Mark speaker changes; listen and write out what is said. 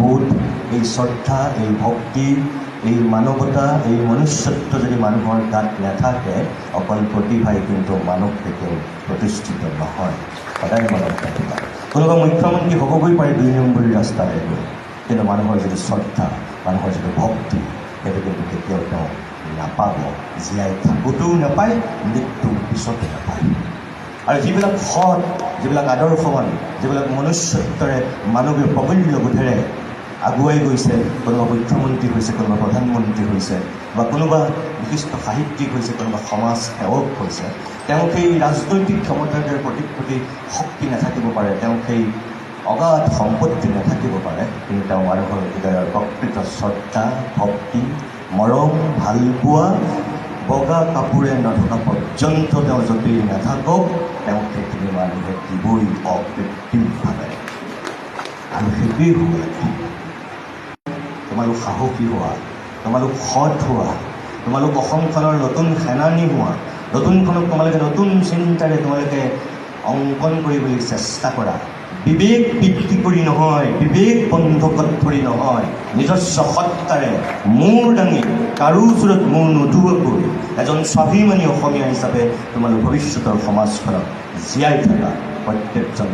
Speaker 1: বোধ, এই শ্ৰদ্ধা, এই ভক্তি, এই মানৱতা, এই মনুষ্যত্ব যদি মানুহৰ গাত নাথাকে, অকল প্ৰতিভাই কিন্তু মানুহ কেতিয়াও প্ৰতিষ্ঠিত নহয়। সদায় মনত ৰাখিবা, কোনোবা মুখ্যমন্ত্ৰী হ'বগৈ পাৰে 2 নম্বৰী ৰাস্তাৰে গৈ, কিন্তু মানুহৰ যিটো শ্ৰদ্ধা, মানুহৰ যিটো ভক্তি, সেইটো কিন্তু কেতিয়াও তেওঁ নাপাব। জীয়াই থাকোঁতেও নাপায়, মৃত্যুৰ পিছতো নাপায়। আৰু যিবিলাক সৎ, যিবিলাক আদৰ্শৱান, যিবিলাক মনুষ্যত্বৰে মানৱীয় প্ৰমূল্যবোধেৰে আগুৱাই গৈছে, কোনোবা মুখ্যমন্ত্ৰী হৈছে, কোনোবা প্ৰধানমন্ত্ৰী হৈছে, বা কোনোবা বিশিষ্ট সাহিত্যিক হৈছে, কোনোবা সমাজ সেৱক হৈছে, তেওঁ সেই ৰাজনৈতিক ক্ষমতাৰ প্ৰতি শক্তি নাথাকিব পাৰে, তেওঁ সেই অগাধ সম্পত্তি নাথাকিব পাৰে, কিন্তু তেওঁ মানুহৰ হৃদয়ৰ প্ৰকৃত শ্ৰদ্ধা, ভক্তি, মৰম, ভালপোৱা, বগা কাপোৰে নথকা পৰ্যন্ত তেওঁ যদি নাথাকক, তেওঁ সেইখিনি মানুহে দিবই অকৃত্ৰিমভাৱে। আৰু সেইটোৱেই হ'ব লাগে। তোমালোক সাহসী হোৱা, তোমালোক সৎ হোৱা, তোমালোক অসমখনৰ নতুন সেনানী হোৱা, নতুনখনক তোমালোকে নতুন চিন্তাৰে তোমালোকে অংকন কৰিবলৈ চেষ্টা কৰা। বিবেক বৃদ্ধি কৰি নহয়, বিবেক বন্ধকত ধৰি নহয়, নিজস্ব সত্তাৰে মূৰ দাঙি কাৰো ওচৰত মূৰ নোধোৱাকৈ এজন স্বাভিমানী অসমীয়া হিচাপে তোমালোক ভৱিষ্যতৰ সমাজখনত জীয়াই থকা প্ৰত্যেকজন